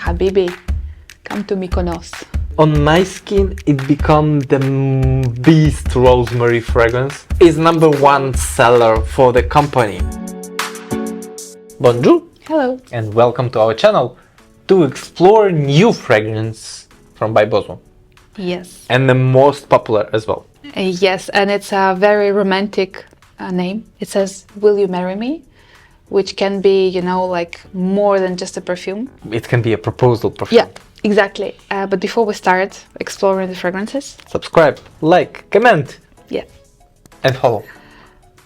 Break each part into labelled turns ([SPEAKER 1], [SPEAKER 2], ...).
[SPEAKER 1] Habibi, come to Mykonos.
[SPEAKER 2] On my skin, it become the Beast Rosemary fragrance. It's #1 seller for the company. Bonjour!
[SPEAKER 1] Hello.
[SPEAKER 2] And welcome to our channel to explore new fragrance from BYBOZO.
[SPEAKER 1] Yes.
[SPEAKER 2] And the most popular as well.
[SPEAKER 1] Yes, and it's a very romantic name. It says, "Will you marry me?" Which can be, like more than just a perfume.
[SPEAKER 2] It can be a proposal perfume.
[SPEAKER 1] Yeah, exactly. But before we start exploring the fragrances,
[SPEAKER 2] Subscribe, like, comment,
[SPEAKER 1] yeah,
[SPEAKER 2] and follow.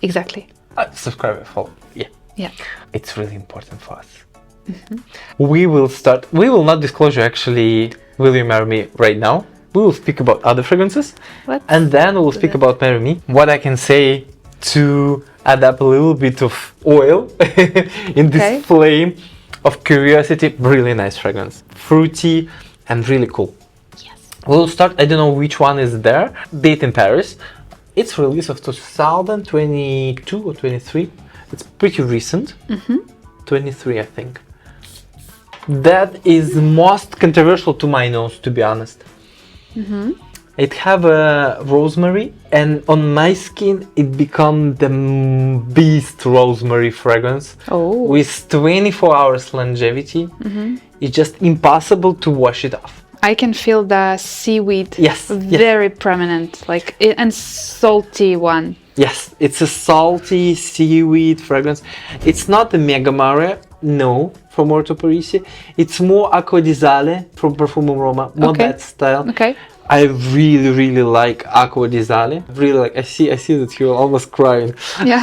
[SPEAKER 1] exactly.
[SPEAKER 2] Subscribe and follow. Yeah.
[SPEAKER 1] Yeah.
[SPEAKER 2] It's really important for us. We will not disclose you actually Will You Marry Me right now. We will speak about other fragrances. And then we'll speak about Marry Me. What I can say to add up a little bit of oil in this flame of curiosity. Really nice fragrance. Fruity and really cool.
[SPEAKER 1] Yes.
[SPEAKER 2] We'll start, I don't know which one is there. Date in Paris. It's release of 2022 or 23. It's pretty recent. 23, I think. That is most controversial to my nose, to be honest. It have a rosemary, and on my skin it become the Beast Rosemary fragrance with 24 hours longevity. It's just impossible to wash it off.
[SPEAKER 1] I can feel the seaweed.
[SPEAKER 2] Yes.
[SPEAKER 1] Very prominent, and salty one.
[SPEAKER 2] Yes, it's a salty seaweed fragrance. It's not the Mega Mare, no, from Orto Parisian. It's more Acqua di Sale from Perfume Roma, more that style.
[SPEAKER 1] Okay.
[SPEAKER 2] I really, really like Acqua di Sale. Really like. I see that you're almost crying.
[SPEAKER 1] Yeah,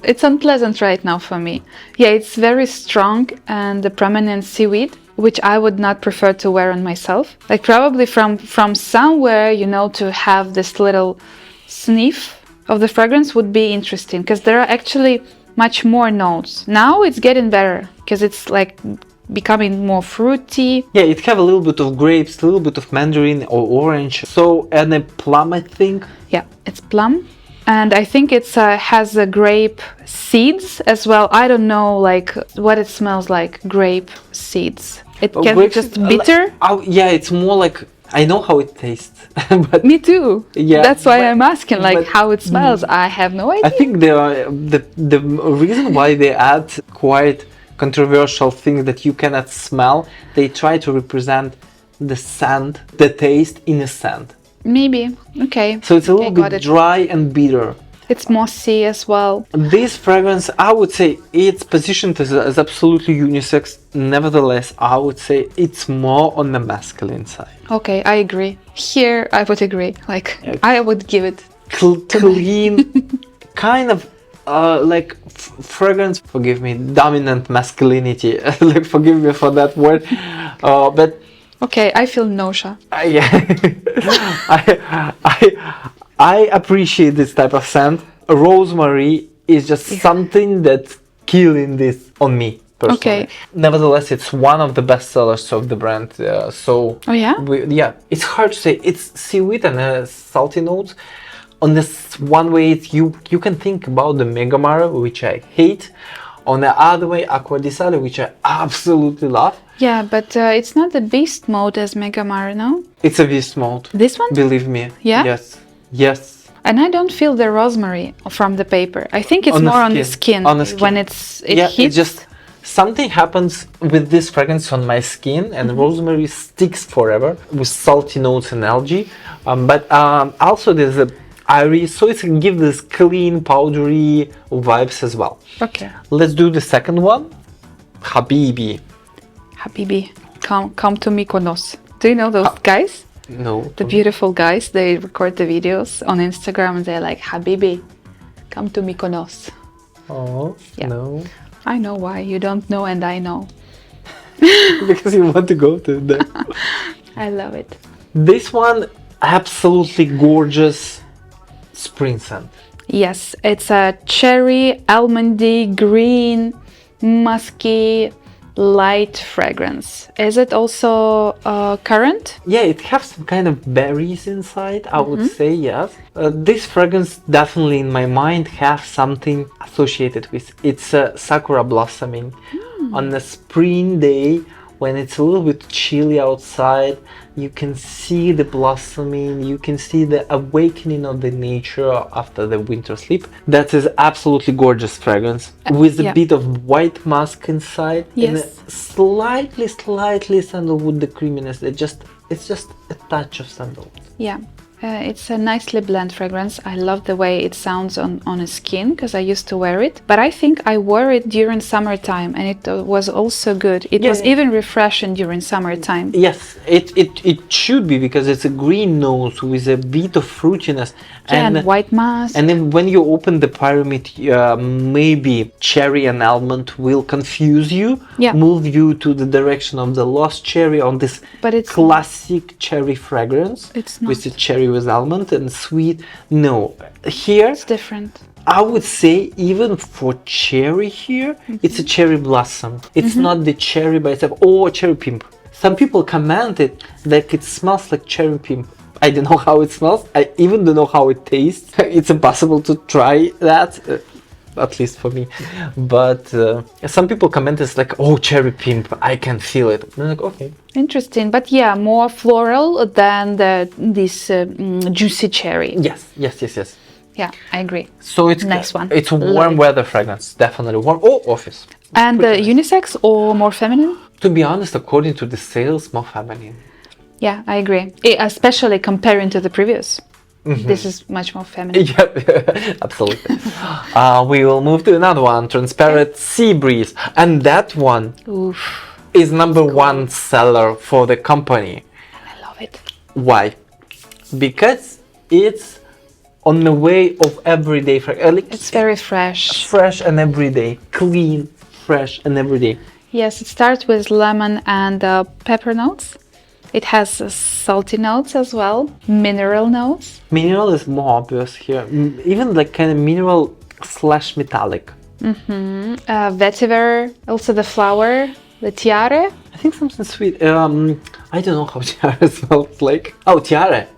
[SPEAKER 1] it's unpleasant right now for me. Yeah, it's very strong and the prominent seaweed, which I would not prefer to wear on myself. Like probably from somewhere, to have this little sniff of the fragrance would be interesting, because there are actually much more notes. Now it's getting better because it's like becoming more fruity.
[SPEAKER 2] Yeah, it have a little bit of grapes, a little bit of mandarin or orange. So, and a plum, I think.
[SPEAKER 1] Yeah, it's plum. And I think it's has grape seeds as well. I don't know what it smells like, grape seeds. It can be just bitter.
[SPEAKER 2] Yeah, it's more like, I know how it tastes. But
[SPEAKER 1] me too.
[SPEAKER 2] Yeah,
[SPEAKER 1] that's why I'm asking how it smells. I have no idea.
[SPEAKER 2] I think the reason why they add quite controversial things that you cannot smell, they try to represent the scent, the taste in a scent.
[SPEAKER 1] Maybe. Okay.
[SPEAKER 2] So it's a little bit dry and bitter.
[SPEAKER 1] It's mossy as well.
[SPEAKER 2] This fragrance, I would say, it's positioned as absolutely unisex. Nevertheless, I would say it's more on the masculine side.
[SPEAKER 1] Okay, I agree. Here, I would agree. I would give it
[SPEAKER 2] clean, kind of fragrance. Forgive me, dominant masculinity. Forgive me for that word, but.
[SPEAKER 1] Okay, I feel nausea.
[SPEAKER 2] Yeah, I appreciate this type of scent. Rosemary is just something that's killing this on me personally.
[SPEAKER 1] Okay.
[SPEAKER 2] Nevertheless, it's one of the best sellers of the brand. It's hard to say. It's seaweed and salty notes. On this one way, you can think about the Mega Mare, which I hate. On the other way, Acqua di Sale, which I absolutely love.
[SPEAKER 1] Yeah, but it's not the beast mode as Mega Mare, no?
[SPEAKER 2] It's a beast mode.
[SPEAKER 1] This one?
[SPEAKER 2] Believe me.
[SPEAKER 1] Yeah?
[SPEAKER 2] Yes.
[SPEAKER 1] And I don't feel the rosemary from the paper. I think it's more on the skin. When it hits.
[SPEAKER 2] It's just something happens with this fragrance on my skin, and rosemary sticks forever with salty notes and algae. But also there's a iris, so it can give this clean, powdery vibes as well.
[SPEAKER 1] Okay.
[SPEAKER 2] Let's do the second one. Habibi.
[SPEAKER 1] Habibi, come to Mykonos. Do you know those guys?
[SPEAKER 2] No.
[SPEAKER 1] The beautiful guys, they record the videos on Instagram and they're like, Habibi, come to Mykonos.
[SPEAKER 2] Oh, yeah. No.
[SPEAKER 1] I know why. You don't know and I know.
[SPEAKER 2] Because you want to go to them.
[SPEAKER 1] I love it.
[SPEAKER 2] This one, absolutely gorgeous spring scent.
[SPEAKER 1] Yes, it's a cherry, almondy, green, musky, light fragrance. Is it also currant?
[SPEAKER 2] Yeah, it has some kind of berries inside, I would say, yes. This fragrance definitely in my mind has something associated with it's sakura blossoming on a spring day when it's a little bit chilly outside, you can see the blossoming, you can see the awakening of the nature after the winter sleep. That is absolutely gorgeous fragrance with a
[SPEAKER 1] yeah.
[SPEAKER 2] bit of white musk inside and
[SPEAKER 1] Yes.
[SPEAKER 2] a slightly sandalwood, the creaminess. It's just a touch of sandalwood.
[SPEAKER 1] Yeah. It's a nicely blend fragrance. I love the way it sounds on a skin because I used to wear it. But I think I wore it during summertime and it was also good. It was even refreshing during summertime.
[SPEAKER 2] Yes, it should be because it's a green nose with a bit of fruitiness.
[SPEAKER 1] And white musk.
[SPEAKER 2] And then when you open the pyramid, maybe cherry and almond will confuse you, move you to the direction of the lost cherry on this classic cherry fragrance.
[SPEAKER 1] It's not.
[SPEAKER 2] With the cherry with almond and sweet. No, here
[SPEAKER 1] it's different.
[SPEAKER 2] I would say even for cherry here, it's a cherry blossom. It's not the cherry by itself or cherry pimp. Some people commented that it smells like cherry pimp. I don't know how it smells. I even don't know how it tastes. It's impossible to try that, at least for me. But some people comment it's like, oh, cherry pimp, I can feel it. I'm like, okay.
[SPEAKER 1] Interesting, but yeah, more floral than this juicy cherry.
[SPEAKER 2] Yes.
[SPEAKER 1] Yeah, I agree.
[SPEAKER 2] So it's
[SPEAKER 1] next one.
[SPEAKER 2] It's a warm weather fragrance, definitely warm. Or office.
[SPEAKER 1] And unisex or more feminine?
[SPEAKER 2] To be honest, according to the sales, more feminine.
[SPEAKER 1] Yeah, I agree. Especially comparing to the previous. This is much more feminine.
[SPEAKER 2] Yeah, absolutely. We will move to another one, Transparent Sea Breeze. And that one is number one seller for the company.
[SPEAKER 1] I love it.
[SPEAKER 2] Why? Because it's on the way of everyday fragrance.
[SPEAKER 1] It's very fresh.
[SPEAKER 2] Fresh and everyday. Clean, fresh and everyday.
[SPEAKER 1] Yes, it starts with lemon and pepper notes. It has salty notes as well, mineral notes.
[SPEAKER 2] Mineral is more obvious here, even like kind of mineral / metallic.
[SPEAKER 1] Vetiver, also the flower, the tiare.
[SPEAKER 2] I think something sweet. I don't know how tiare smells like. Oh, tiare.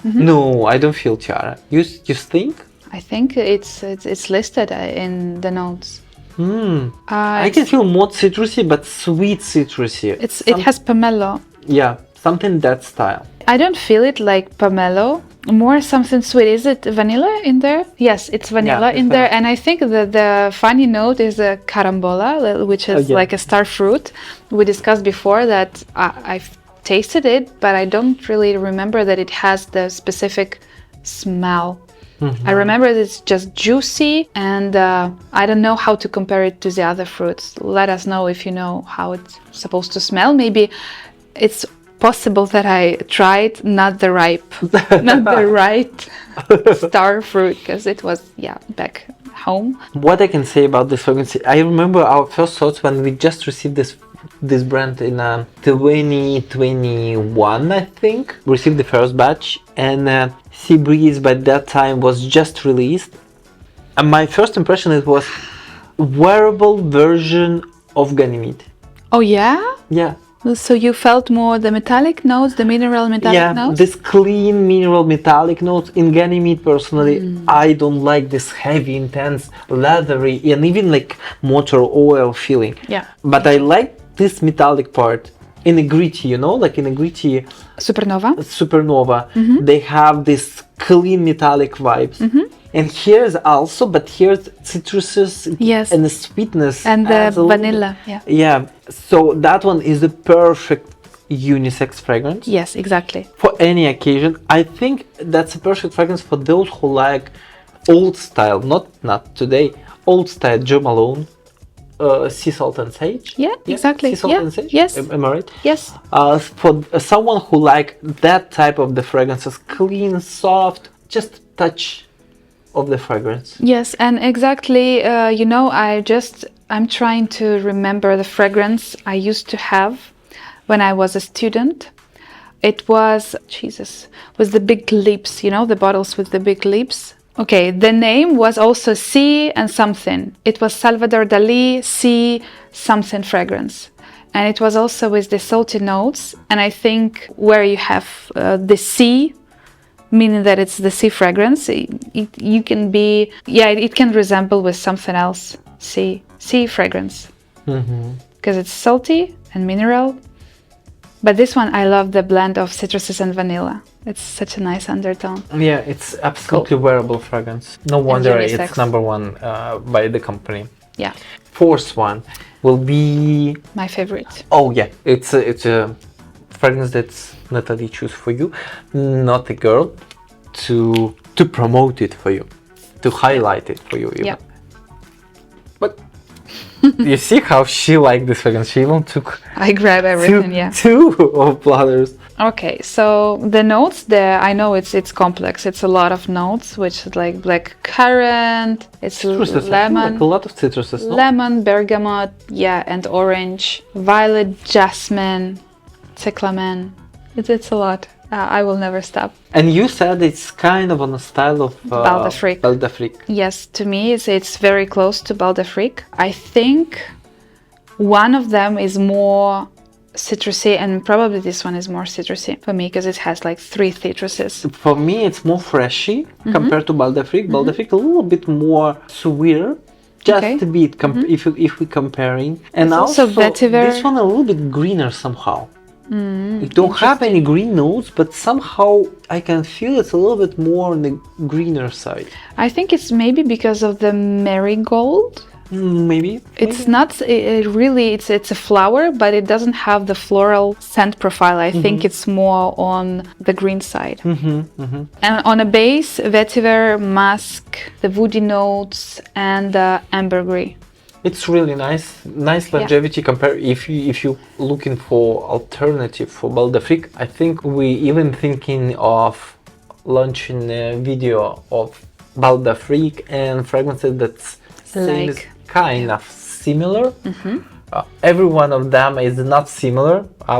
[SPEAKER 2] No, I don't feel tiare. You think?
[SPEAKER 1] I think it's listed in the notes.
[SPEAKER 2] I can feel more citrusy, but sweet citrusy.
[SPEAKER 1] It has pomelo.
[SPEAKER 2] Yeah. Something that style.
[SPEAKER 1] I don't feel it like pomelo, more something sweet. Is it vanilla in there? Yes, it's vanilla in there. And I think that the funny note is a carambola, which is like a star fruit. We discussed before that I've tasted it, but I don't really remember that it has the specific smell. I remember it's just juicy, and I don't know how to compare it to the other fruits. Let us know if you know how it's supposed to smell. Maybe it's possible that I tried not the right star fruit, because it was back home.
[SPEAKER 2] What I can say about this fragrance, I remember our first thoughts when we just received this brand in 2021, I think. We received the first batch, and Sea Breeze by that time was just released. And my first impression, it was wearable version of Ganymede.
[SPEAKER 1] Oh yeah?
[SPEAKER 2] Yeah.
[SPEAKER 1] So you felt more the metallic notes, the mineral metallic notes?
[SPEAKER 2] Yeah, this clean mineral metallic notes. In Ganymede, personally, I don't like this heavy, intense, leathery, and even like motor oil feeling.
[SPEAKER 1] Yeah.
[SPEAKER 2] But I like this metallic part. In a gritty, like in a gritty supernova, they have this clean metallic vibes. And here's also, but here's citruses and the sweetness.
[SPEAKER 1] And the vanilla,
[SPEAKER 2] Yeah, so that one is the perfect unisex fragrance.
[SPEAKER 1] Yes, exactly.
[SPEAKER 2] For any occasion. I think that's a perfect fragrance for those who like old style, not today, old style Jo Malone, Sea Salt and Sage.
[SPEAKER 1] Yeah, exactly.
[SPEAKER 2] Sea Salt and Sage?
[SPEAKER 1] Yes.
[SPEAKER 2] Am I right?
[SPEAKER 1] Yes.
[SPEAKER 2] For someone who like that type of the fragrances, clean, soft, just touch of the fragrance.
[SPEAKER 1] Yes, and exactly, I'm trying to remember the fragrance I used to have when I was a student. It was, with the big lips, the bottles with the big lips. Okay, the name was also Sea and something. It was Salvador Dali Sea something fragrance. And it was also with the salty notes. And I think where you have the sea, meaning that it's the sea fragrance, it can resemble with something else, sea fragrance. Because it's salty and mineral, But this one, I love the blend of citruses and vanilla. It's such a nice undertone.
[SPEAKER 2] Yeah, it's absolutely wearable fragrance. No wonder
[SPEAKER 1] unisex.
[SPEAKER 2] it's number one by the company.
[SPEAKER 1] Yeah,
[SPEAKER 2] Fourth one will be...
[SPEAKER 1] my favorite.
[SPEAKER 2] Oh yeah, it's a fragrance that's Natalie choose for you, not a girl, to promote it for you, to highlight it for you even.
[SPEAKER 1] Yeah.
[SPEAKER 2] But you see how she liked this fragrance. She even took
[SPEAKER 1] I grab everything, yeah.
[SPEAKER 2] two of bladders.
[SPEAKER 1] Okay, so the notes there, I know it's complex. It's a lot of notes, which is like black currant, it's
[SPEAKER 2] Citruses,
[SPEAKER 1] lemon,
[SPEAKER 2] like a lot of citruses, no?
[SPEAKER 1] lemon, bergamot, yeah, and orange, violet, jasmine, cyclamen. It's a lot. I will never stop.
[SPEAKER 2] And you said it's kind of on the style of
[SPEAKER 1] Bal d'Afrique.
[SPEAKER 2] Bal d'Afrique.
[SPEAKER 1] Yes, to me, it's very close to Bal d'Afrique. I think one of them is more citrusy, and probably this one is more citrusy for me because it has like 3 citruses.
[SPEAKER 2] For me, it's more freshy compared to Bal d'Afrique. Bal d'Afrique a little bit more sweeter, just
[SPEAKER 1] Okay.
[SPEAKER 2] a bit if we're comparing. And
[SPEAKER 1] It's
[SPEAKER 2] also,
[SPEAKER 1] also vetiver.
[SPEAKER 2] this one a little bit greener somehow. It don't have any green notes, but somehow I can feel it's a little bit more on the greener side.
[SPEAKER 1] I think it's maybe because of the marigold.
[SPEAKER 2] Maybe.
[SPEAKER 1] It's not really, it's a flower, but it doesn't have the floral scent profile. I think it's more on the green side. And on a base, vetiver, musk, the woody notes, and ambergris.
[SPEAKER 2] It's really nice longevity compared if you looking for alternative for Bal d'Afrique. I think we even thinking of launching a video of Bal d'Afrique and fragrances that's same
[SPEAKER 1] Like,
[SPEAKER 2] kind of similar. Every one of them is not similar. I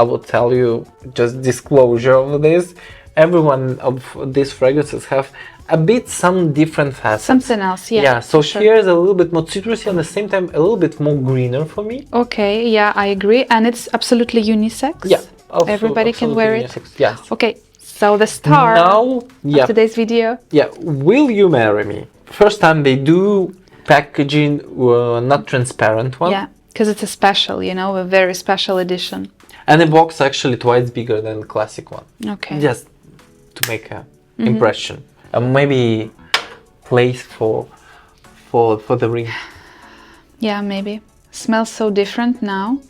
[SPEAKER 2] would tell you just disclosure of this. Every one of these fragrances have a bit some different facets.
[SPEAKER 1] Something else, yeah.
[SPEAKER 2] Yeah, so
[SPEAKER 1] sure.
[SPEAKER 2] here's a little bit more citrusy, at the same time a little bit more greener for me.
[SPEAKER 1] Okay, yeah, I agree. And it's absolutely unisex.
[SPEAKER 2] Yeah,
[SPEAKER 1] Everybody can wear it.
[SPEAKER 2] Yes.
[SPEAKER 1] Okay, so the star
[SPEAKER 2] Now,
[SPEAKER 1] of today's video.
[SPEAKER 2] yeah. Will you marry me? First time they do packaging, not transparent one.
[SPEAKER 1] Yeah, because it's a special, a very special edition.
[SPEAKER 2] And the box actually twice bigger than the classic one.
[SPEAKER 1] Okay.
[SPEAKER 2] Just to make a impression. Maybe place for the ring.
[SPEAKER 1] Yeah, maybe. Smells so different now.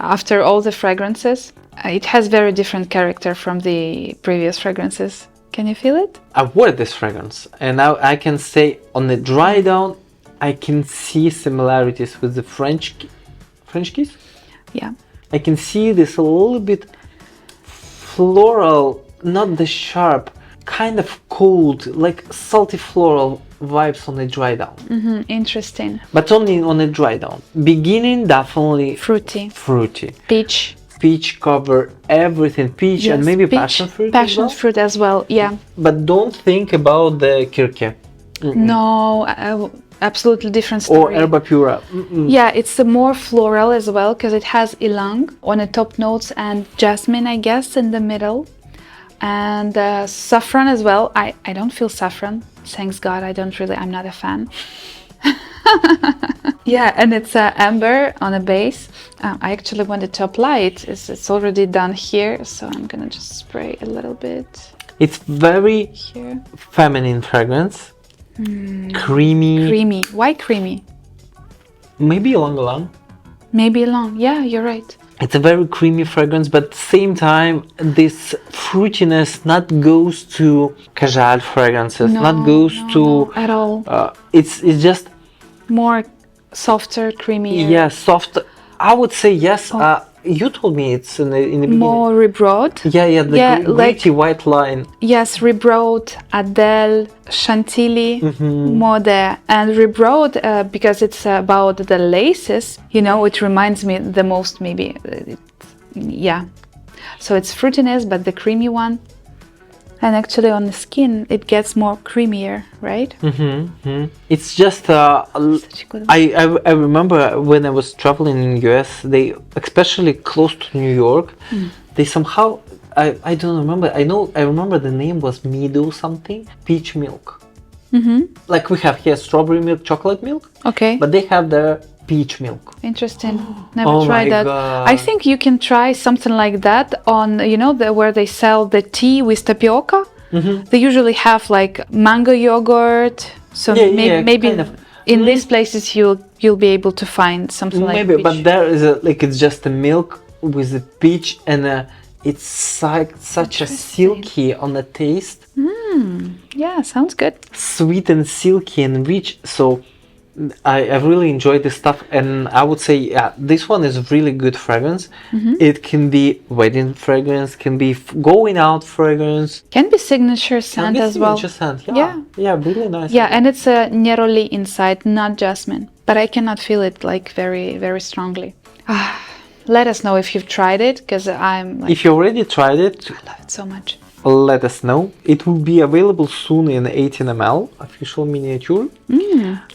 [SPEAKER 1] After all the fragrances, it has very different character from the previous fragrances. Can you feel it?
[SPEAKER 2] I wear this fragrance, and now I can say on the dry down, I can see similarities with the French kiss.
[SPEAKER 1] Yeah.
[SPEAKER 2] I can see this a little bit floral, not the sharp, kind of cold, like salty floral vibes on the dry down.
[SPEAKER 1] Interesting.
[SPEAKER 2] But only on the dry down. Beginning definitely
[SPEAKER 1] Fruity.
[SPEAKER 2] fruity.
[SPEAKER 1] Peach.
[SPEAKER 2] Peach cover everything, peach and
[SPEAKER 1] Yes,
[SPEAKER 2] maybe
[SPEAKER 1] peach,
[SPEAKER 2] passion fruit.
[SPEAKER 1] Passion
[SPEAKER 2] as well.
[SPEAKER 1] fruit as well, yeah.
[SPEAKER 2] But don't think about the kirke
[SPEAKER 1] No, absolutely different
[SPEAKER 2] or
[SPEAKER 1] story.
[SPEAKER 2] herba pura.
[SPEAKER 1] Yeah, it's a more floral as well because it has ylang on the top notes and jasmine, I guess, in the middle. And saffron as well. I don't feel saffron. Thanks God, I'm not a fan. Yeah, and it's amber on a base. I actually wanted to apply it. It's already done here, so I'm gonna just spray a little bit
[SPEAKER 2] It's very
[SPEAKER 1] here.
[SPEAKER 2] feminine fragrance. Creamy.
[SPEAKER 1] Creamy. Why creamy?
[SPEAKER 2] Maybe long.
[SPEAKER 1] Maybe long. Yeah, you're right.
[SPEAKER 2] It's a very creamy fragrance, but at the same time, this fruitiness not goes to casual fragrances, not goes to
[SPEAKER 1] at all.
[SPEAKER 2] It's just
[SPEAKER 1] More softer, creamier.
[SPEAKER 2] yeah, soft. I would say yes. You told me it's in the beginning.
[SPEAKER 1] More rebroad.
[SPEAKER 2] Yeah, the
[SPEAKER 1] Yeah,
[SPEAKER 2] gritty white line.
[SPEAKER 1] Yes, rebroad, Adele, Chantilly, more there. And rebroad, because it's about the laces, it reminds me the most maybe. Yeah. So it's fruitiness, but the creamy one. And actually on the skin, it gets more creamier, right?
[SPEAKER 2] It's just
[SPEAKER 1] Such a good one.
[SPEAKER 2] I remember when I was traveling in US, they especially close to New York, they somehow I don't remember. I remember the name was Meadow something, peach milk. Like we have here strawberry milk, chocolate milk,
[SPEAKER 1] Okay.
[SPEAKER 2] but they have the peach milk.
[SPEAKER 1] Interesting. Never
[SPEAKER 2] Oh
[SPEAKER 1] tried
[SPEAKER 2] my
[SPEAKER 1] that.
[SPEAKER 2] God.
[SPEAKER 1] I think you can try something like that on, where they sell the tea with tapioca. They usually have like mango yogurt. So maybe
[SPEAKER 2] kind of.
[SPEAKER 1] in these places you'll be able to find something like
[SPEAKER 2] Maybe,
[SPEAKER 1] peach.
[SPEAKER 2] but there is it's just a milk with a peach, and it's like such a silky on the taste.
[SPEAKER 1] Yeah, sounds good.
[SPEAKER 2] Sweet and silky and rich. So I really enjoyed this stuff, and I would say this one is really good fragrance. It can be wedding fragrance, can be going out fragrance,
[SPEAKER 1] Can be signature scent as well.
[SPEAKER 2] Scent.
[SPEAKER 1] Yeah.
[SPEAKER 2] Yeah, really nice.
[SPEAKER 1] Yeah, and it's a neroli inside, not jasmine. But I cannot feel it like very, very strongly. Let us know if you've tried it, because I'm like,
[SPEAKER 2] If you already tried it,
[SPEAKER 1] I love it so much.
[SPEAKER 2] let us know. It will be available soon in 18 ml official miniature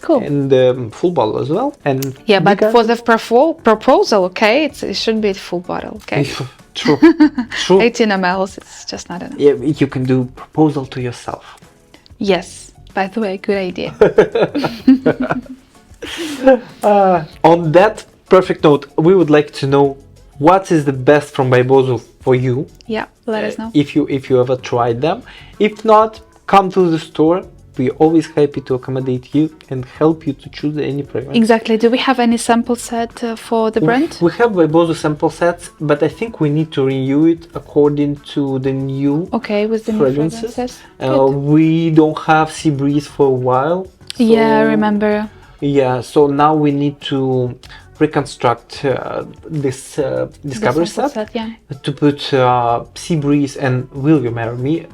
[SPEAKER 1] Cool.
[SPEAKER 2] and full bottle as well. And
[SPEAKER 1] Yeah, but
[SPEAKER 2] because-
[SPEAKER 1] for the proposal, okay, it should be a full bottle, okay?
[SPEAKER 2] True, true.
[SPEAKER 1] 18 ml, it's just not enough.
[SPEAKER 2] Yeah, you can do proposal to yourself.
[SPEAKER 1] Yes, by the way, good idea.
[SPEAKER 2] On that perfect note, we would like to know what is the best from BYBOZO for you.
[SPEAKER 1] Yeah, let us know.
[SPEAKER 2] If you ever tried them. If not, come to the store. We're always happy to accommodate you and help you to choose any fragrance.
[SPEAKER 1] Exactly. Do we have any sample set for the brand?
[SPEAKER 2] We have BYBOZO sample sets, but I think we need to renew it according to the new
[SPEAKER 1] Okay, with the new
[SPEAKER 2] fragrances.
[SPEAKER 1] fragrances. Good.
[SPEAKER 2] We don't have Sea Breeze for a while.
[SPEAKER 1] Yeah, I
[SPEAKER 2] so-
[SPEAKER 1] remember.
[SPEAKER 2] Yeah, so now we need to reconstruct this discovery
[SPEAKER 1] The sample
[SPEAKER 2] set,
[SPEAKER 1] yeah.
[SPEAKER 2] to put Sea Breeze and Will You Marry Me,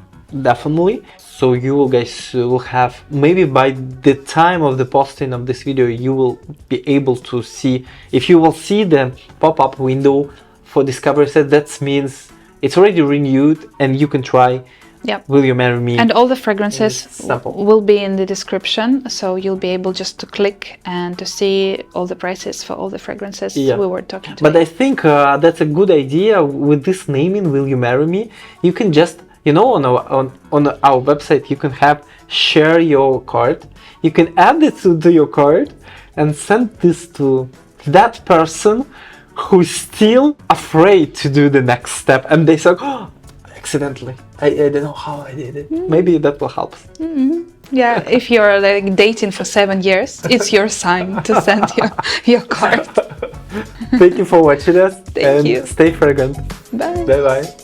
[SPEAKER 2] definitely. So you guys will have, maybe by the time of the posting of this video, you will be able to see, if you will see the pop-up window for discovery set, that means it's already renewed and you can try
[SPEAKER 1] Yep.
[SPEAKER 2] Will You Marry Me.
[SPEAKER 1] And all the fragrances
[SPEAKER 2] sample.
[SPEAKER 1] will be in the description, so you'll be able just to click and to see all the prices for all the fragrances
[SPEAKER 2] Yeah.
[SPEAKER 1] we were talking
[SPEAKER 2] But
[SPEAKER 1] today.
[SPEAKER 2] I think that's a good idea with this naming, Will You Marry Me? You can just, on our website, you can have share your card. You can add it to your card and send this to that person who's still afraid to do the next step. And they say, oh, accidentally. I don't know how I did it. Maybe that will help.
[SPEAKER 1] Yeah, if you're like dating for 7 years, it's your sign to send your card.
[SPEAKER 2] Thank you for watching us.
[SPEAKER 1] Thank you.
[SPEAKER 2] Stay fragrant.
[SPEAKER 1] Bye.
[SPEAKER 2] Bye bye.